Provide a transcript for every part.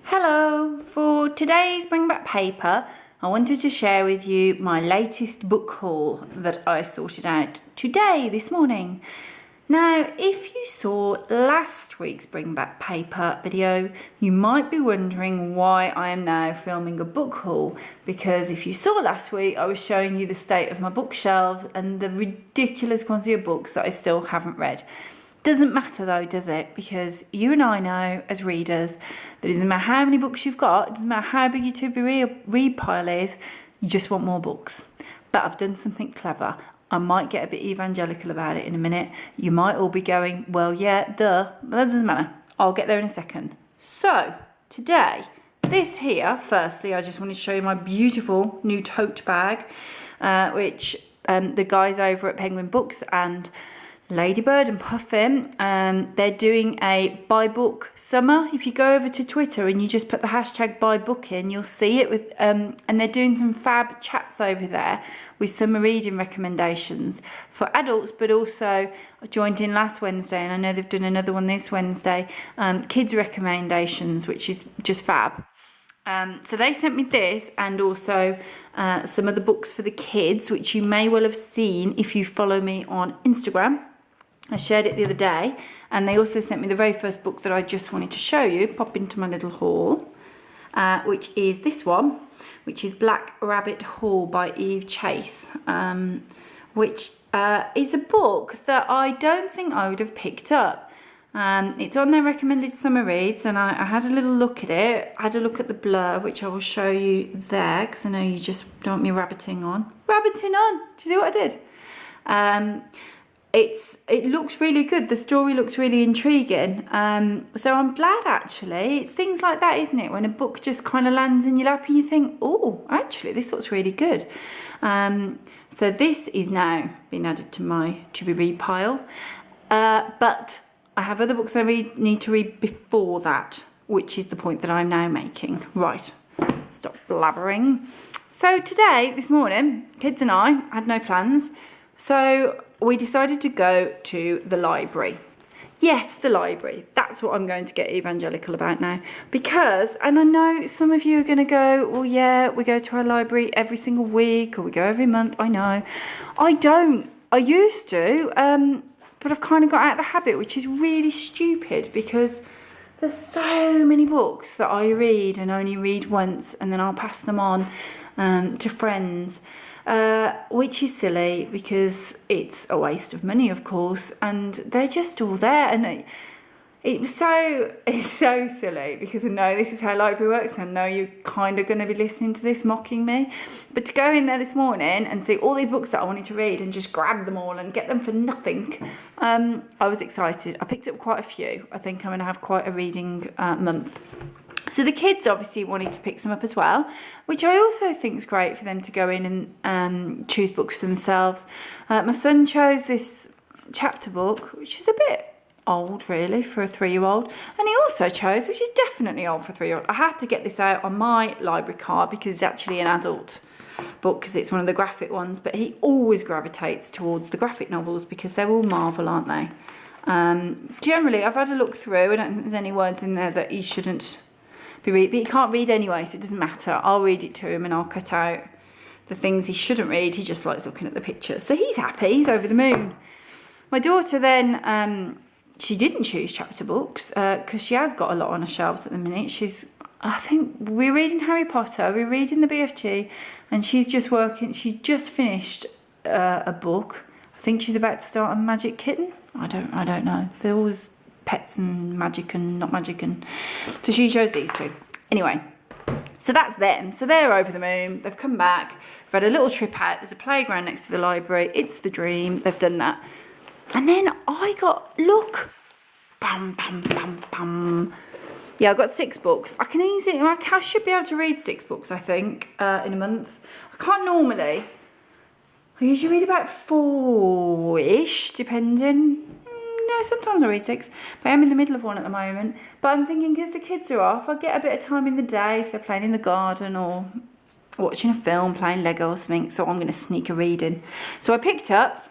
Hello! For today's Bring Back Paper, I wanted to share with you my latest book haul that I sorted out today, this morning. Now, if you saw last week's Bring Back Paper video, you might be wondering why I am now filming a book haul, because if you saw last week, I was showing you the state of my bookshelves and the ridiculous quantity of books that I still haven't read. Doesn't matter though, does it? Because you and I know as readers that it doesn't matter how many books you've got, it doesn't matter how big your to-be read pile is, you just want more books. But I've done something clever. I might get a bit evangelical about it in a minute. You might all be going, well, yeah, duh, but that doesn't matter. I'll get there in a second. So, today, this here, firstly, I just wanted to show you my beautiful new tote bag, which the guys over at Penguin Books and Ladybird and Puffin, they're doing a buy book summer. If you go over to Twitter and you just put the hashtag buy book in, you'll see it with and they're doing some fab chats over there with summer reading recommendations for adults, but also I joined in last Wednesday and I know they've done another one this Wednesday, kids recommendations, which is just fab. So they sent me this and also some of the books for the kids, which you may well have seen if you follow me on Instagram. I shared it the other day, and they also sent me the very first book that I just wanted to show you, pop into my little haul, which is this one, which is Black Rabbit Hall by Eve Chase, which is a book that I don't think I would have picked up. It's on their recommended summer reads, and I had a little look at it. I had a look at the blur, which I will show you there, because I know you just don't want me rabbiting on. Rabbiting on! Do you see what I did? It looks really good. The story looks really intriguing. So I'm glad, actually. It's things like that, isn't it? When a book just kind of lands in your lap and you think, oh, actually, this looks really good. So this is now being added to my to-be-read pile. But I have other books I need to read before that, which is the point that I'm now making. Right, stop blabbering. So today, this morning, kids and I had no plans. So we decided to go to the library. Yes, the library. That's what I'm going to get evangelical about now. Because, and I know some of you are going to go, well, yeah, we go to our library every single week or we go every month. I know. I don't. I used to, but I've kind of got out of the habit, which is really stupid because there's so many books that I read and only read once and then I'll pass them on to friends. Which is silly because it's a waste of money, of course, and they're just all there. And it's so silly because I know this is how library works. I know you're kind of going to be listening to this mocking me, but to go in there this morning and see all these books that I wanted to read and just grab them all and get them for nothing, I was excited. I picked up quite a few. I think I'm going to have quite a reading month. So the kids obviously wanted to pick some up as well, which I also think is great for them to go in and choose books themselves. My son chose this chapter book, which is a bit old really for a 3-year-old, and he also chose, which is definitely old for a 3-year-old. I had to get this out on my library card because it's actually an adult book because it's one of the graphic ones, but he always gravitates towards the graphic novels because they're all Marvel, aren't they? Generally, I've had a look through. I don't think there's any words in there that he shouldn't read, but he can't read anyway, so it doesn't matter. I'll read it to him and I'll cut out the things he shouldn't read. He just likes looking at the pictures, so he's happy. He's over the moon. My daughter then, she didn't choose chapter books because she has got a lot on her shelves at the minute. I think we're reading Harry Potter, we're reading the BFG, and she's just finished a book. I think she's about to start on Magic Kitten. I don't know. They're always pets and magic and not magic, and so she chose these two. Anyway, so that's them. So they're over the moon. They've come back. We've had a little trip out. There's a playground next to the library. It's the dream. They've done that. And then I got, look, bam, bam, bam, bam. Yeah, I've got 6 books. I should be able to read 6 books, I think, in a month. I can't normally. I usually read about 4-ish, depending. No, sometimes I read 6, but I'm in the middle of one at the moment. But I'm thinking because the kids are off, I'll get a bit of time in the day if they're playing in the garden or watching a film, playing Lego or something. So I'm going to sneak a read in. So I picked up,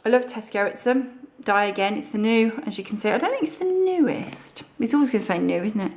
I love Tess Gerritsen, Die Again. It's the new, as you can see. I don't think it's the newest. It's always going to say new, isn't it?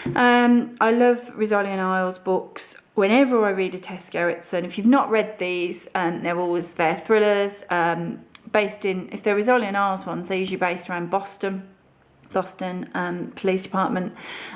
I love Rizzoli and Isles books. Whenever I read a Tess Gerritsen, if you've not read these, they're always their thrillers, based in, if they're Rizzoli and Isles ones, they're usually based around Boston Police Department,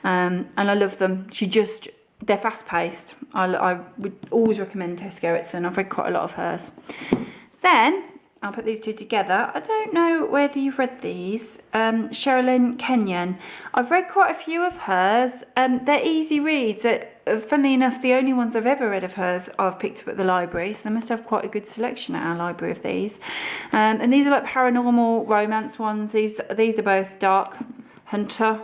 and I love them. They're fast paced. I would always recommend Tess Gerritsen. I've read quite a lot of hers. Then I'll put these two together. I don't know whether you've read these. Sherilyn Kenyon. I've read quite a few of hers. They're easy reads. Funnily enough, the only ones I've ever read of hers I've picked up at the library, so they must have quite a good selection at our library of these. And these are like paranormal romance ones. These are both Dark Hunter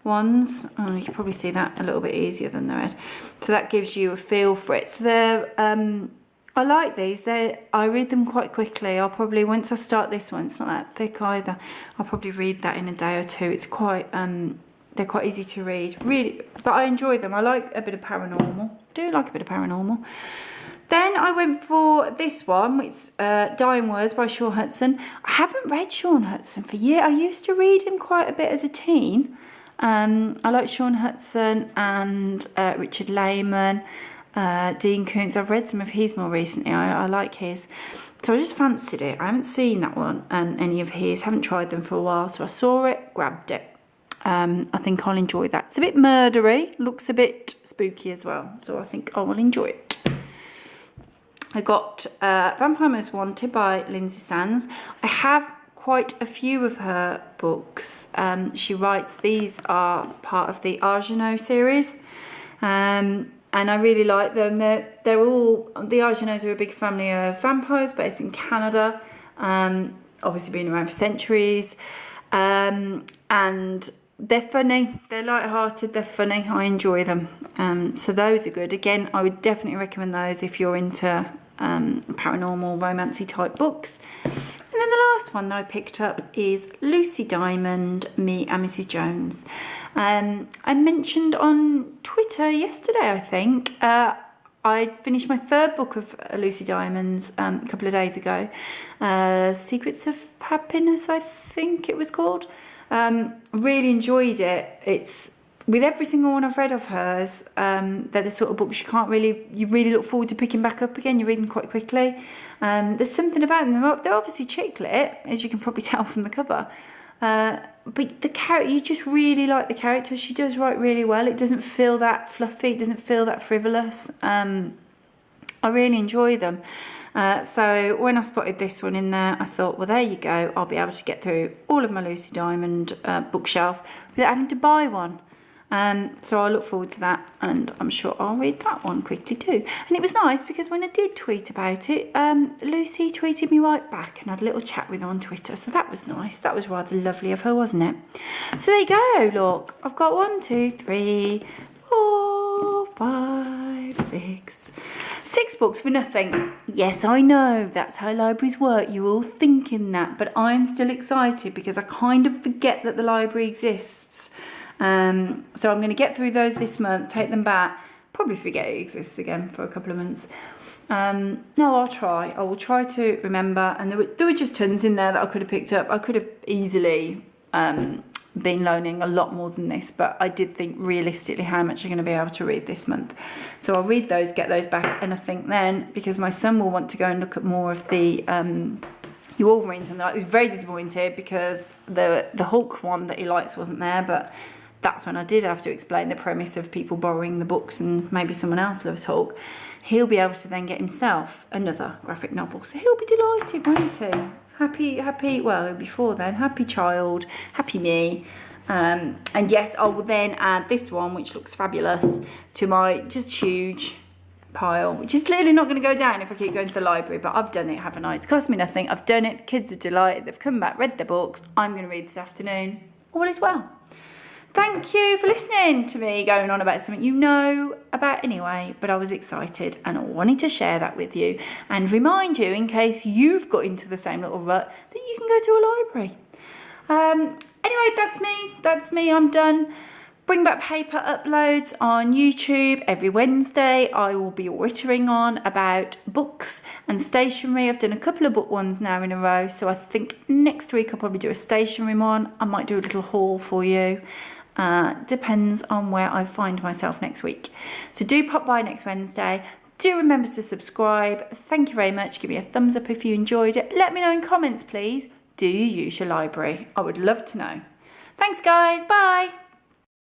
ones. Oh, you can probably see that a little bit easier than the red. So that gives you a feel for it. So they're I like these. I read them quite quickly. I'll probably, once I start this one, it's not that thick either, I'll probably read that in a day or two. It's quite they're quite easy to read, really, but I enjoy them. I like a bit of paranormal. Do like a bit of paranormal. Then I went for this one, which is Dying Words by Sean Hudson. I haven't read Sean Hudson for years. I used to read him quite a bit as a teen. I like Sean Hudson and Richard Lehman, Dean Koontz. I've read some of his more recently. I like his. So I just fancied it. I haven't seen that one, any of his. Haven't tried them for a while. So I saw it, grabbed it. I think I'll enjoy that. It's a bit murdery, looks a bit spooky as well. So I think I will enjoy it. I got Vampire Most Wanted by Lindsay Sands. I have quite a few of her books. She writes, these are part of the Argenaux series. And I really like them. They're all, the Argenaux are a big family of vampires based in Canada. Obviously been around for centuries. And they're funny, they're light-hearted, they're funny. I enjoy them. So those are good. Again, I would definitely recommend those if you're into paranormal, romancy type books. And then the last one that I picked up is Lucy Diamond, Me and Mrs. Jones. I mentioned on Twitter yesterday, I think, I finished my third book of Lucy Diamond's a couple of days ago. Secrets of Happiness, I think it was called. Really enjoyed it. It's, with every single one I've read of hers, they're the sort of books you really look forward to picking back up again. You read them quite quickly. There's something about them. They're obviously chick lit, as you can probably tell from the cover. But the character, you just really like the character. She does write really well. It doesn't feel that fluffy. It doesn't feel that frivolous. I really enjoy them. So when I spotted this one in there, I thought, well, there you go. I'll be able to get through all of my Lucy Diamond bookshelf without having to buy one. So I look forward to that, and I'm sure I'll read that one quickly too. And it was nice because when I did tweet about it, Lucy tweeted me right back and had a little chat with her on Twitter. So that was nice. That was rather lovely of her, wasn't it? So there you go. Look, I've got 1, 2, 3, 4, 5, 6 books for nothing. Yes, I know that's how libraries work. You're all thinking that, but I'm still excited because I kind of forget that the library exists. So I'm going to get through those this month, take them back, probably forget it exists again for a couple of months. No, I'll try. I will try to remember. And there were just tons in there that I could have picked up. I could have easily been loaning a lot more than this, but I did think realistically how much I'm going to be able to read this month. So I'll read those, get those back, and I think then, because my son will want to go and look at more of the Wolverines, and I was very disappointed because the Hulk one that he likes wasn't there, but that's when I did have to explain the premise of people borrowing the books and maybe someone else loves Hulk. He'll be able to then get himself another graphic novel. So he'll be delighted, won't he? Happy, well, before then, happy child, happy me. And yes, I will then add this one, which looks fabulous, to my just huge pile, which is clearly not going to go down if I keep going to the library, but I've done it, haven't I? It's cost me nothing. I've done it. The kids are delighted. They've come back, read their books. I'm going to read this afternoon. All is well. Thank you for listening to me going on about something you know about anyway, but I was excited and I wanted to share that with you and remind you, in case you've got into the same little rut, that you can go to a library. Anyway, that's me, I'm done. Bring Back Paper uploads on YouTube every Wednesday. I will be wittering on about books and stationery. I've done a couple of book ones now in a row, so I think next week I'll probably do a stationery one. I might do a little haul for you. Depends on where I find myself next week. So do pop by next Wednesday. Do remember to subscribe. Thank you very much. Give me a thumbs up if you enjoyed it. Let me know in comments, please. Do you use your library? I would love to know. Thanks, guys. Bye.